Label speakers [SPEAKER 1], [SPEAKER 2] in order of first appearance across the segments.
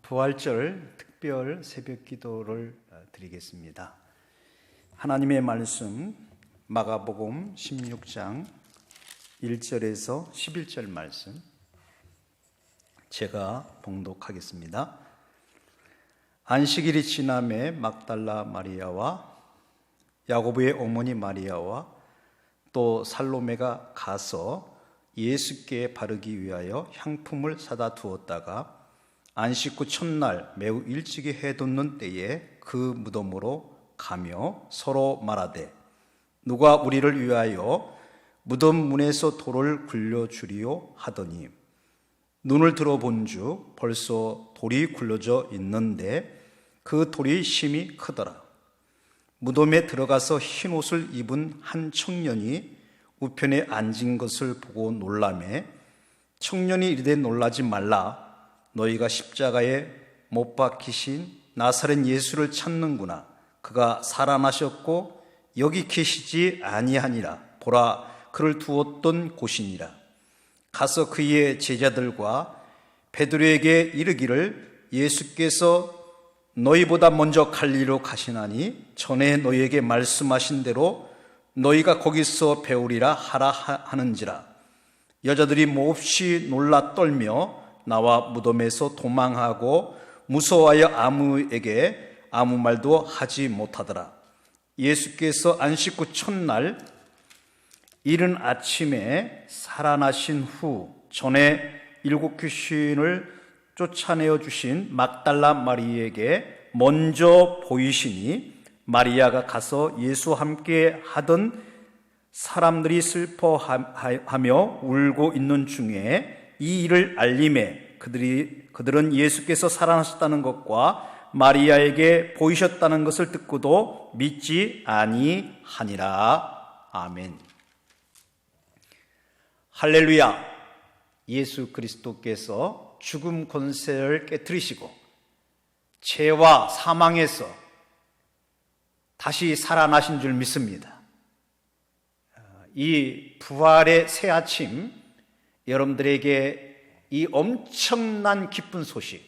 [SPEAKER 1] 부활절 특별 새벽 기도를 드리겠습니다. 하나님의 말씀 마가복음 16장 1절에서 11절 말씀 제가 봉독하겠습니다. 안식일이 지남에 막달라 마리아와 야고보의 어머니 마리아와 또 살로메가 가서 예수께 바르기 위하여 향품을 사다 두었다가 안식 후 첫날 매우 일찍이 해돋는 때에 그 무덤으로 가며 서로 말하되 누가 우리를 위하여 무덤 문에서 돌을 굴려주리요 하더니 눈을 들어본즉 벌써 돌이 굴려져 있는데 그 돌이 심히 크더라. 무덤에 들어가서 흰 옷을 입은 한 청년이 우편에 앉은 것을 보고 놀라매 청년이 이르되 놀라지 말라. 너희가 십자가에 못 박히신 나사렛 예수를 찾는구나. 그가 살아나셨고 여기 계시지 아니하니라. 보라, 그를 두었던 곳이니라. 가서 그의 제자들과 베드로에게 이르기를 예수께서 너희보다 먼저 갈릴리로 가시나니 전에 너희에게 말씀하신 대로 너희가 거기서 배우리라 하라 하는지라. 여자들이 몹시 놀라 떨며 나와 무덤에서 도망하고 무서워하여 아무에게 아무 말도 하지 못하더라. 예수께서 안식 후 첫날 이른 아침에 살아나신 후 전에 7 귀신을 쫓아내어 주신 막달라 마리에게 먼저 보이시니 마리아가 가서 예수와 함께 하던 사람들이 슬퍼하며 울고 있는 중에 이 일을 알림에 그들은 예수께서 살아나셨다는 것과 마리아에게 보이셨다는 것을 듣고도 믿지 아니하니라. 아멘. 할렐루야. 예수 그리스도께서 죽음 권세를 깨뜨리시고 죄와 사망에서 다시 살아나신 줄 믿습니다. 이 부활의 새 아침, 여러분들에게 이 엄청난 기쁜 소식,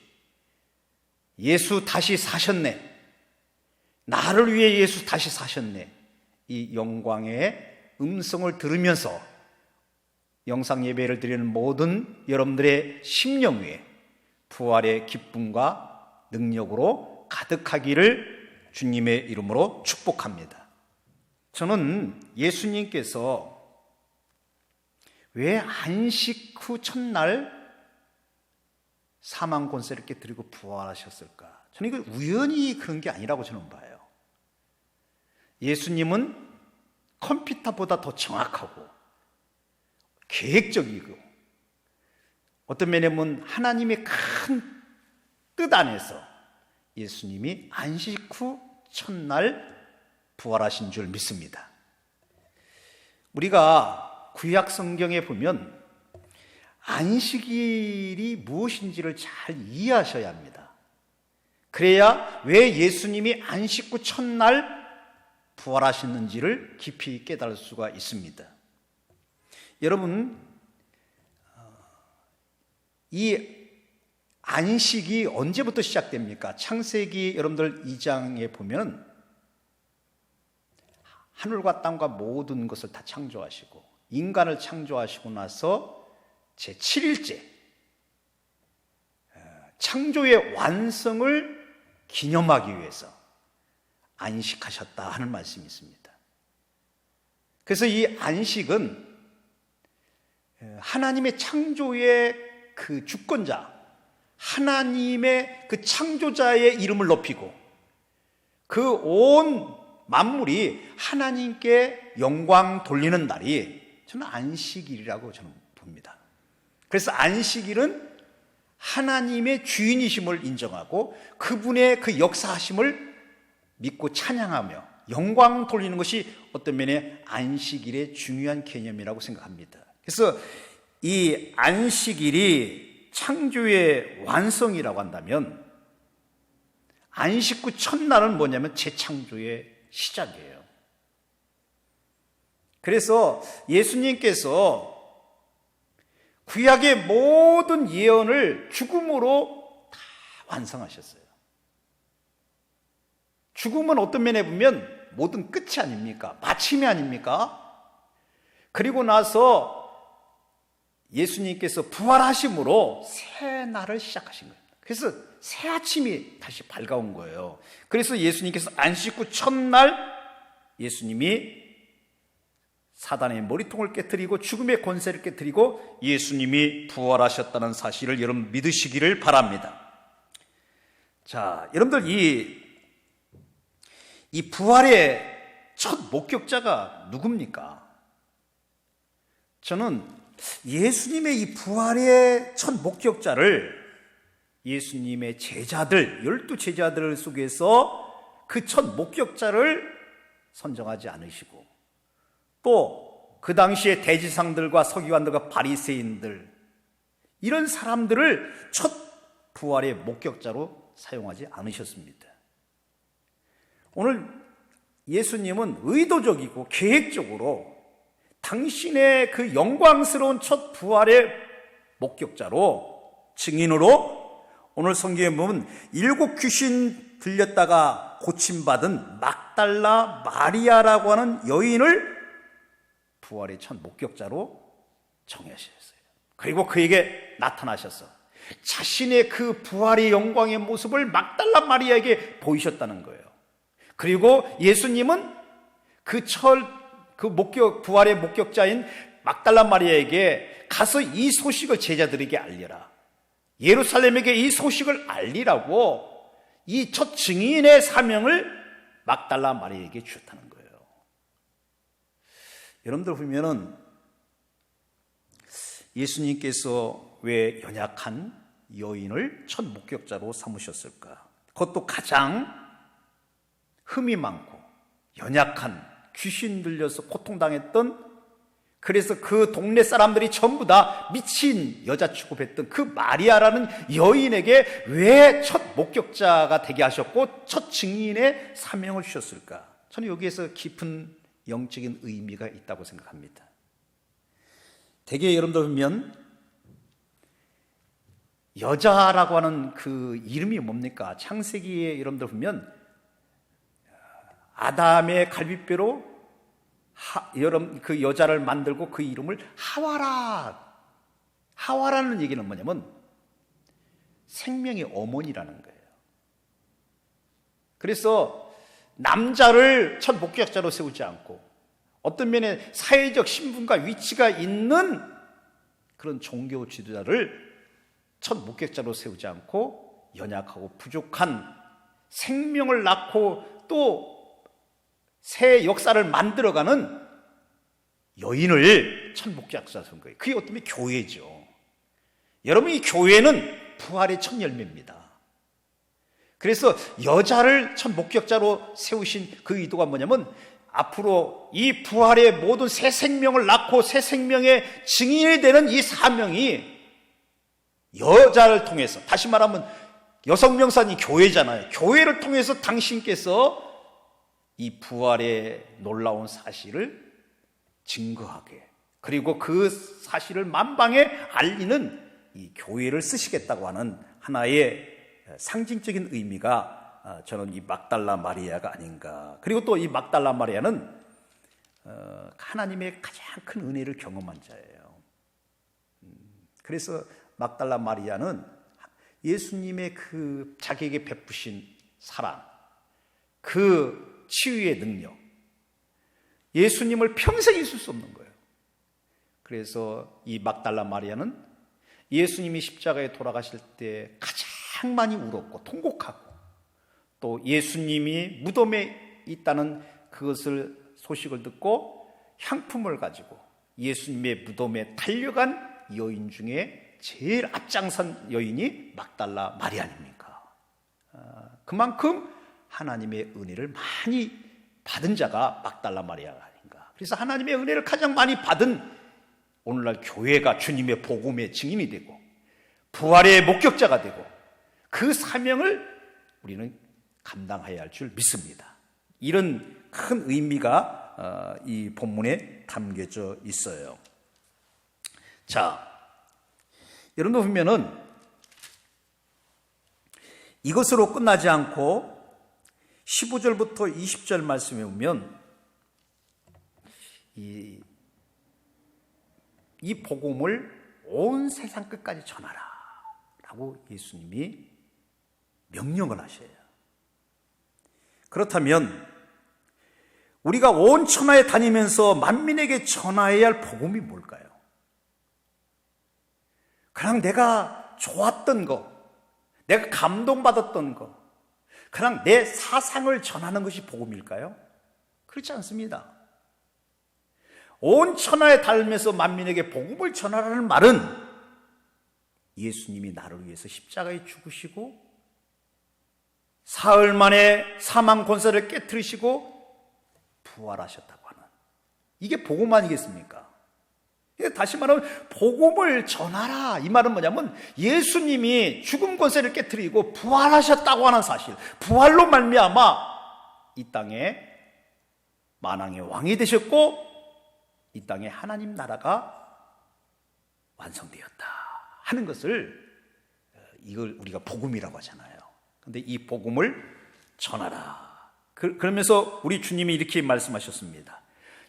[SPEAKER 1] 예수 다시 사셨네, 나를 위해 예수 다시 사셨네, 이 영광의 음성을 들으면서 영상 예배를 드리는 모든 여러분들의 심령 위에 부활의 기쁨과 능력으로 가득하기를 주님의 이름으로 축복합니다. 저는 예수님께서 왜 안식 후 첫날 사망 권세를 깨뜨리고 부활하셨을까? 저는 이거 우연히 그런 게 아니라고 저는 봐요. 예수님은 컴퓨터보다 더 정확하고 계획적이고 어떤 면에 보면 하나님의 큰 뜻 안에서 예수님이 안식 후 첫날 부활하신 줄 믿습니다. 우리가 구약 성경에 보면 안식일이 무엇인지를 잘 이해하셔야 합니다. 그래야 왜 예수님이 안식 후 첫날 부활하셨는지를 깊이 깨달을 수가 있습니다. 여러분, 이 안식이 언제부터 시작됩니까? 창세기 여러분들 2장에 보면 하늘과 땅과 모든 것을 다 창조하시고 인간을 창조하시고 나서 제7일째 창조의 완성을 기념하기 위해서 안식하셨다 하는 말씀이 있습니다. 그래서 이 안식은 하나님의 창조의 그 주권자, 하나님의 그 창조자의 이름을 높이고 그 온 만물이 하나님께 영광 돌리는 날이 저는 안식일이라고 저는 봅니다. 그래서 안식일은 하나님의 주인이심을 인정하고 그분의 그 역사하심을 믿고 찬양하며 영광 돌리는 것이 어떤 면에 안식일의 중요한 개념이라고 생각합니다. 그래서 이 안식일이 창조의 완성이라고 한다면 안식 후 첫날은 뭐냐면 재창조의 시작이에요. 그래서 예수님께서 구약의 모든 예언을 죽음으로 다 완성하셨어요. 죽음은 어떤 면에 보면 모든 끝이 아닙니까? 마침이 아닙니까? 그리고 나서 예수님께서 부활하심으로 새 날을 시작하신 거예요. 그래서 새 아침이 다시 밝아온 거예요. 그래서 예수님께서 안식 후 첫날 예수님이 사단의 머리통을 깨뜨리고 죽음의 권세를 깨뜨리고 예수님이 부활하셨다는 사실을 여러분 믿으시기를 바랍니다. 자, 여러분들 이 부활의 첫 목격자가 누굽니까? 저는 예수님의 이 부활의 첫 목격자를 예수님의 제자들, 12제자들 속에서 그 첫 목격자를 선정하지 않으시고 또 그 당시에 대지상들과 서기관들과 바리새인들 이런 사람들을 첫 부활의 목격자로 사용하지 않으셨습니다. 오늘 예수님은 의도적이고 계획적으로 당신의 그 영광스러운 첫 부활의 목격자로 증인으로 오늘 성경에 보면 7 귀신 들렸다가 고침받은 막달라 마리아라고 하는 여인을 부활의 첫 목격자로 정하셨어요. 그리고 그에게 나타나셔서 자신의 그 부활의 영광의 모습을 막달라 마리아에게 보이셨다는 거예요. 그리고 예수님은 부활의 목격자인 막달라 마리아에게 가서 이 소식을 제자들에게 알려라. 예루살렘에게 이 소식을 알리라고 이 첫 증인의 사명을 막달라 마리아에게 주셨다는 거예요. 여러분들 보면은 예수님께서 왜 연약한 여인을 첫 목격자로 삼으셨을까? 그것도 가장 흠이 많고 연약한 귀신 들려서 고통당했던 그래서 그 동네 사람들이 전부 다 미친 여자 취급했던 그 마리아라는 여인에게 왜 첫 목격자가 되게 하셨고 첫 증인의 사명을 주셨을까? 저는 여기에서 깊은 영적인 의미가 있다고 생각합니다. 대개 여러분들 보면 여자라고 하는 그 이름이 뭡니까? 창세기에 여러분들 보면 아담의 갈비뼈로 여러분 그 여자를 만들고 그 이름을 하와라는 얘기는 뭐냐면 생명의 어머니라는 거예요. 그래서 남자를 첫 목격자로 세우지 않고 어떤 면에 사회적 신분과 위치가 있는 그런 종교 지도자를 첫 목격자로 세우지 않고 연약하고 부족한 생명을 낳고 또 새 역사를 만들어가는 여인을 첫 목격자로 세운 거예요. 그게 어떤 면에 교회죠. 여러분, 이 교회는 부활의 첫 열매입니다. 그래서 여자를 첫 목격자로 세우신 그 의도가 뭐냐면 앞으로 이 부활의 모든 새 생명을 낳고 새 생명의 증인이 되는 이 사명이 여자를 통해서, 다시 말하면 여성명산이 교회잖아요. 교회를 통해서 당신께서 이 부활의 놀라운 사실을 증거하게, 그리고 그 사실을 만방에 알리는 이 교회를 쓰시겠다고 하는 하나의 상징적인 의미가 저는 이 막달라 마리아가 아닌가. 그리고 또 이 막달라 마리아는 하나님의 가장 큰 은혜를 경험한 자예요. 그래서 막달라 마리아는 예수님의 그 자기에게 베푸신 사랑, 그 치유의 능력, 예수님을 평생 잊을 수 없는 거예요. 그래서 이 막달라 마리아는 예수님이 십자가에 돌아가실 때 가장 많이 울었고 통곡하고 또 예수님이 무덤에 있다는 그것을 소식을 듣고 향품을 가지고 예수님의 무덤에 달려간 여인 중에 제일 앞장선 여인이 막달라 마리아 아닙니까? 그만큼 하나님의 은혜를 많이 받은 자가 막달라 마리아가 아닌가. 그래서 하나님의 은혜를 가장 많이 받은 오늘날 교회가 주님의 복음의 증인이 되고 부활의 목격자가 되고 그 사명을 우리는 감당해야 할 줄 믿습니다. 이런 큰 의미가 이 본문에 담겨져 있어요. 자, 여러분들 보면은 이것으로 끝나지 않고 15절부터 20절 말씀에 보면 이 복음을 온 세상 끝까지 전하라 라고 예수님이 명령을 하셔요. 그렇다면 우리가 온 천하에 다니면서 만민에게 전하여야 할 복음이 뭘까요? 그냥 내가 좋았던 거, 내가 감동받았던 거, 그냥 내 사상을 전하는 것이 복음일까요? 그렇지 않습니다. 온 천하에 달면서 만민에게 복음을 전하라는 말은 예수님이 나를 위해서 십자가에 죽으시고 사흘 만에 사망 권세를 깨트리시고 부활하셨다고 하는, 이게 복음 아니겠습니까? 다시 말하면 복음을 전하라, 이 말은 뭐냐면 예수님이 죽음 권세를 깨트리고 부활하셨다고 하는 사실, 부활로 말미암아 이 땅에 만왕의 왕이 되셨고 이 땅에 하나님 나라가 완성되었다 하는 것을, 이걸 우리가 복음이라고 하잖아요. 그런데 이 복음을 전하라, 그러면서 우리 주님이 이렇게 말씀하셨습니다.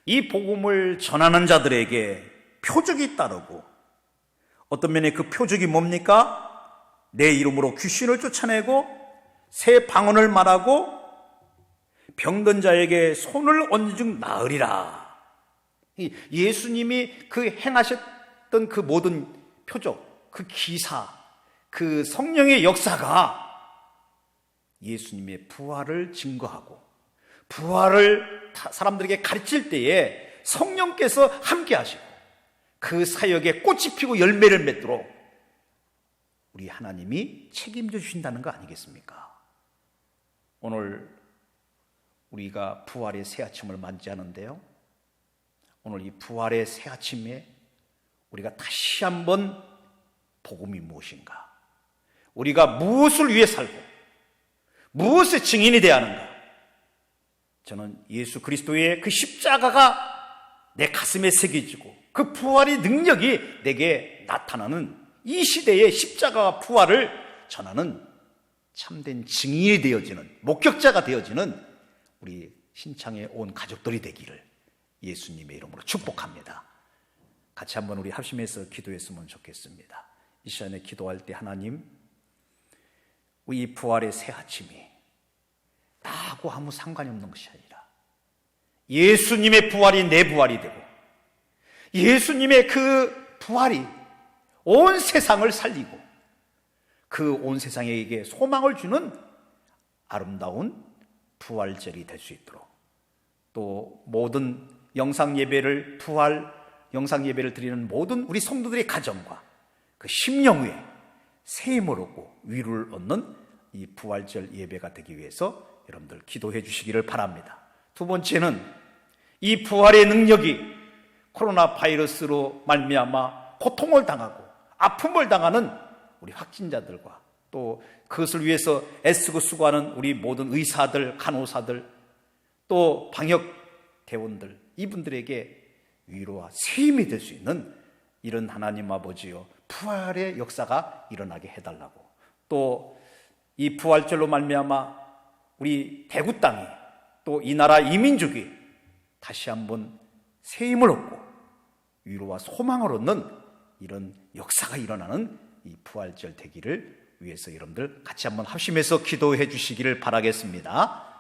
[SPEAKER 1] 이 복음을 전하는 자들에게 표적이 따르고, 어떤 면에 그 표적이 뭡니까? 내 이름으로 귀신을 쫓아내고 새 방언을 말하고 병든 자에게 손을 얹은 즉 나으리라. 예수님이 그 행하셨던 그 모든 표적, 그 기사, 그 성령의 역사가 예수님의 부활을 증거하고 부활을 사람들에게 가르칠 때에 성령께서 함께 하시고 그 사역에 꽃이 피고 열매를 맺도록 우리 하나님이 책임져 주신다는 거 아니겠습니까? 오늘 우리가 부활의 새 아침을 맞이하는데요, 오늘 이 부활의 새 아침에 우리가 다시 한번 복음이 무엇인가, 우리가 무엇을 위해 살고 무엇의 증인이 되어야 하는가, 저는 예수 그리스도의 그 십자가가 내 가슴에 새겨지고 그 부활의 능력이 내게 나타나는 이 시대의 십자가와 부활을 전하는 참된 증인이 되어지는, 목격자가 되어지는 우리 신창에 온 가족들이 되기를 예수님의 이름으로 축복합니다. 같이 한번 우리 합심해서 기도했으면 좋겠습니다. 이 시간에 기도할 때 하나님, 이 부활의 새 아침이 나하고 아무 상관이 없는 것이 아니라 예수님의 부활이 내 부활이 되고 예수님의 그 부활이 온 세상을 살리고 그 온 세상에게 소망을 주는 아름다운 부활절이 될 수 있도록, 또 모든 영상 예배를, 부활 영상 예배를 드리는 모든 우리 성도들의 가정과 그 심령 위에 새 힘을 얻고 위로를 얻는 이 부활절 예배가 되기 위해서 여러분들 기도해 주시기를 바랍니다. 두 번째는 이 부활의 능력이 코로나 바이러스로 말미암아 고통을 당하고 아픔을 당하는 우리 확진자들과 또 그것을 위해서 애쓰고 수고하는 우리 모든 의사들, 간호사들, 또 방역 대원들, 이분들에게 위로와 새 힘이 될 수 있는 이런 하나님 아버지여 부활의 역사가 일어나게 해달라고, 또 이 부활절로 말미암아 우리 대구 땅이, 또 이 나라 이민족이 다시 한번 새 힘을 얻고 위로와 소망을 얻는 이런 역사가 일어나는 이 부활절 되기를 위해서 여러분들 같이 한번 합심해서 기도해 주시기를 바라겠습니다.